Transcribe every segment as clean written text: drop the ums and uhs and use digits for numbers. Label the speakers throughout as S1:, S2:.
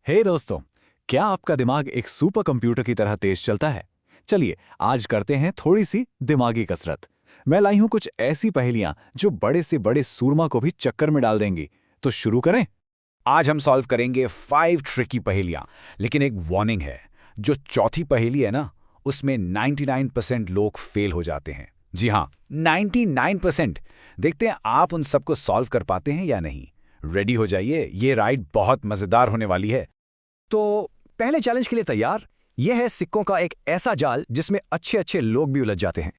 S1: हे दोस्तों, क्या आपका दिमाग एक सुपर कंप्यूटर की तरह तेज चलता है? चलिए आज करते हैं थोड़ी सी दिमागी कसरत। मैं लाई हूं कुछ ऐसी पहेलियां जो बड़े से बड़े सूरमा को भी चक्कर में डाल देंगी। तो शुरू करें। आज हम सॉल्व करेंगे 5 ट्रिकी पहेलियां, लेकिन एक वार्निंग है। जो चौथी पहेली है ना, उसमें 99% लोग फेल हो जाते हैं। जी हाँ, 99%। देखते हैं आप उन सबको सॉल्व कर पाते हैं या नहीं। रेडी हो जाइए, ये राइड बहुत मजेदार होने वाली है।
S2: तो पहले चैलेंज के लिए तैयार? यह है सिक्कों का एक ऐसा जाल जिसमें अच्छे अच्छे लोग भी उलझ जाते हैं।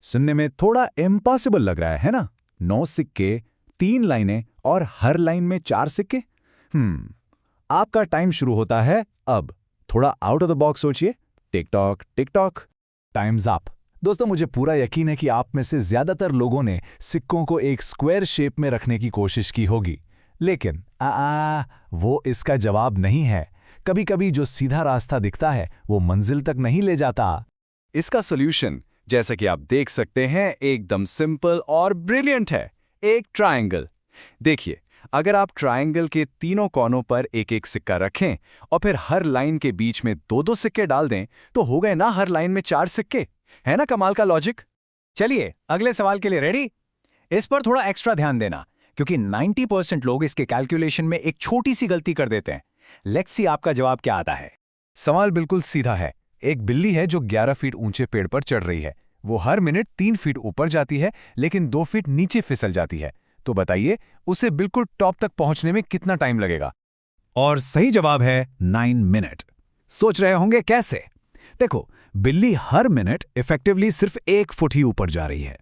S1: सुनने में थोड़ा इम्पॉसिबल लग रहा है ना? 9 सिक्के, 3 लाइनें और हर लाइन में 4 सिक्के। आपका टाइम शुरू होता है अब। थोड़ा आउट ऑफ द बॉक्स सोचिए। Tick tock tick tock, times up. दोस्तों, मुझे पूरा यकीन है कि आप में से ज्यादातर लोगों ने सिक्कों को एक स्क्वायर शेप में रखने की कोशिश की होगी, लेकिन वो इसका जवाब नहीं है। कभी कभी जो सीधा रास्ता दिखता है वो मंजिल तक नहीं ले जाता। इसका सॉल्यूशन, जैसा कि आप देख सकते हैं, एकदम सिंपल और ब्रिलियंट है। एक ट्रायंगल। देखिए, अगर आप ट्रायंगल के तीनों कोनों पर एक एक सिक्का रखें और फिर हर लाइन के बीच में 2-2 सिक्के डाल दें, तो हो गए ना हर लाइन में 4 सिक्के। है ना कमाल का लॉजिक?
S2: चलिए अगले सवाल के लिए रेडी? इस पर थोड़ा एक्स्ट्रा ध्यान देना, क्योंकि 90% लोग इसके कैलकुलेशन में एक छोटी सी गलती कर देते हैं। लेट्स सी आपका जवाब क्या आता है।
S1: सवाल बिल्कुल सीधा है। एक बिल्ली है जो 11 फीट ऊंचे पेड़ पर चढ़ रही है। वो हर मिनट 3 फीट ऊपर जाती है, लेकिन 2 फीट नीचे फिसल जाती है। तो बताइए, उसे बिल्कुल टॉप तक पहुंचने में कितना टाइम लगेगा?
S2: और सही जवाब है 9 मिनट। सोच रहे होंगे कैसे? देखो, बिल्ली हर मिनट इफेक्टिवली सिर्फ 1 फुट ही ऊपर जा रही है,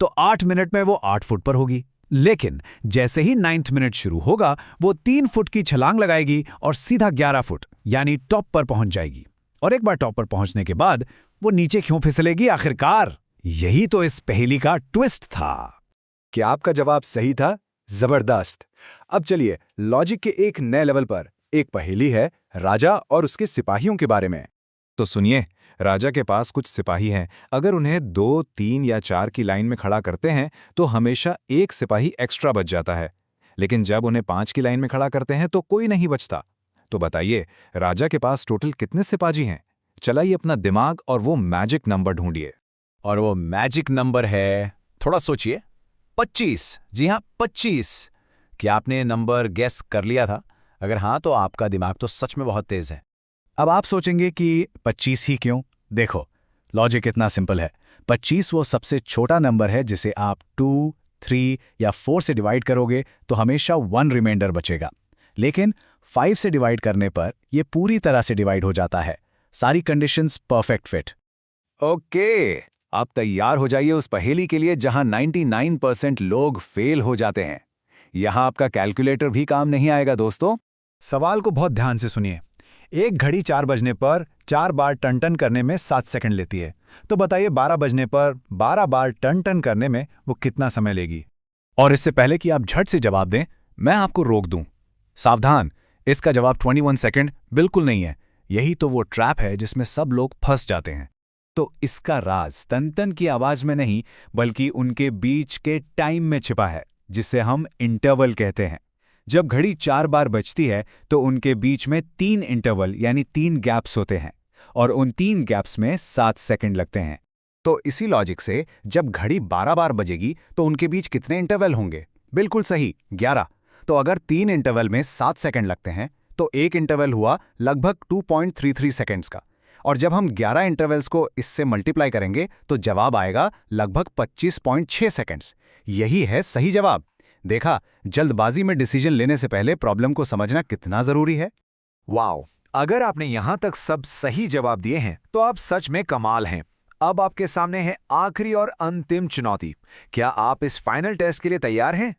S2: तो 8 मिनट में वो 8 फुट पर होगी। लेकिन जैसे ही 9th मिनट शुरू होगा, वो 3 फुट की छलांग लगाएगी और सीधा 11 फुट यानी टॉप पर पहुंच जाएगी। और एक बार टॉप पर पहुंचने के बाद वो नीचे क्यों फिसलेगी आखिरकार? यही तो इस पहेली का ट्विस्ट था।
S1: क्या आपका जवाब सही था? जबरदस्त। अब चलिए लॉजिक के एक नए लेवल पर। एक पहेली है राजा और उसके सिपाहियों के बारे में। तो सुनिए, राजा के पास कुछ सिपाही हैं। अगर उन्हें 2, 3 या 4 की लाइन में खड़ा करते हैं तो हमेशा एक सिपाही एक्स्ट्रा बच जाता है। लेकिन जब उन्हें 5 की लाइन में खड़ा करते हैं तो कोई नहीं बचता। तो बताइए, राजा के पास टोटल कितने सिपाही हैं? चलाइए अपना दिमाग और वो मैजिक नंबर ढूंढिए।
S2: और वो मैजिक नंबर है, थोड़ा सोचिए, 25। जी हाँ, 25। क्या आपने नंबर गेस कर लिया था? अगर हाँ, तो आपका दिमाग तो सच में बहुत तेज है।
S1: अब आप सोचेंगे कि 25 ही क्यों? देखो, लॉजिक इतना सिंपल है। 25 वो सबसे छोटा नंबर है जिसे आप 2, 3 या 4 से डिवाइड करोगे तो हमेशा 1 रिमाइंडर बचेगा। लेकिन 5 से डिवाइड करने पर ये पूरी तरह से डिवाइड हो जाता है। सारी कंडीशंस परफेक्ट फिट। ओके, आप तैयार हो जाइए उस पहेली के लिए जहां 99% लोग फेल हो जाते हैं। यहां आपका कैलकुलेटर भी काम नहीं आएगा दोस्तों।
S2: सवाल को बहुत ध्यान से सुनिए। एक घड़ी 4 बजने पर 4 बार टन टन करने में 7 सेकंड लेती है। तो बताइए 12 बजने पर 12 बार टन टन करने में वो कितना समय लेगी?
S1: और इससे पहले कि आप झट से जवाब दें, मैं आपको रोक दूं। सावधान, इसका जवाब 21 सेकंड बिल्कुल नहीं है। यही तो वो ट्रैप है जिसमें सब लोग फंस जाते हैं। तो इसका राज टन टन की आवाज में नहीं, बल्कि उनके बीच के टाइम में छिपा है, जिसे हम इंटरवल कहते हैं। जब घड़ी 4 बार बजती है तो उनके बीच में 3 इंटरवल यानी 3 गैप्स होते हैं, और उन 3 गैप्स में 7 सेकंड लगते हैं। तो इसी लॉजिक से जब घड़ी 12 बार बजेगी तो उनके बीच कितने इंटरवल होंगे? बिल्कुल सही, 11। तो अगर 3 इंटरवल में 7 सेकंड लगते हैं तो एक इंटरवल हुआ लगभग 2.33 सेकंड्स का। और जब हम 11 इंटरवल्स को इससे मल्टीप्लाई करेंगे तो जवाब आएगा लगभग 25.6 सेकंड्स। यही है सही जवाब। देखा, जल्दबाजी में डिसीजन लेने से पहले प्रॉब्लम को समझना कितना जरूरी है।
S2: वाओ, अगर आपने यहां तक सब सही जवाब दिए हैं तो आप सच में कमाल हैं। अब आपके सामने है आखिरी और अंतिम चुनौती। क्या आप इस फाइनल टेस्ट के लिए तैयार हैं?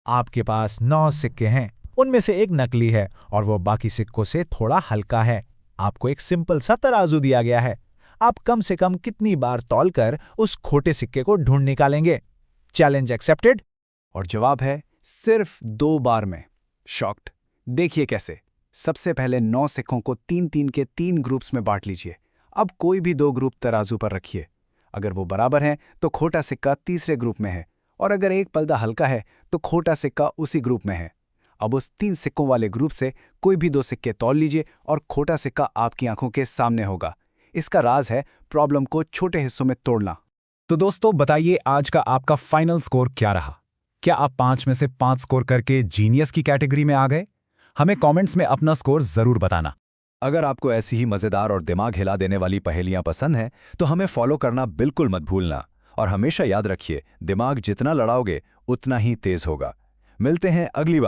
S2: आपके पास 9 सिक्के हैं, उनमें से एक नकली है और वो बाकी सिक्कों से थोड़ा हल्का है। आपको एक सिंपल सा तराजू दिया गया है। आप कम से कम कितनी बार तौलकर उस खोटे सिक्के को ढूंढ निकालेंगे? Challenge accepted.
S1: और जवाब है सिर्फ 2 बार में। शॉक्ड? देखिए कैसे। सबसे पहले 9 सिक्कों को 3-3 के 3 ग्रुप्स में बांट लीजिए। अब कोई भी 2 ग्रुप तराजू पर रखिए। अगर वो बराबर हैं तो खोटा सिक्का तीसरे ग्रुप में है, और अगर एक पलड़ा हल्का है तो खोटा सिक्का उसी ग्रुप में है। अब उस 3 सिक्कों वाले ग्रुप से कोई भी 2 सिक्के तौल लीजिए और खोटा सिक्का आपकी आंखों के सामने होगा। इसका राज है प्रॉब्लम को छोटे हिस्सों में तोड़ना।
S2: तो दोस्तों बताइए आज का आपका फाइनल स्कोर क्या रहा? क्या आप 5 में से 5 स्कोर करके जीनियस की कैटेगरी में आ गए? हमें कमेंट्स में अपना स्कोर जरूर बताना।
S1: अगर आपको ऐसी ही मजेदार और दिमाग हिला देने वाली पहेलियां पसंद हैं तो हमें फॉलो करना बिल्कुल मत भूलना। और हमेशा याद रखिए, दिमाग जितना लड़ाओगे उतना ही तेज होगा। मिलते हैं अगली बार।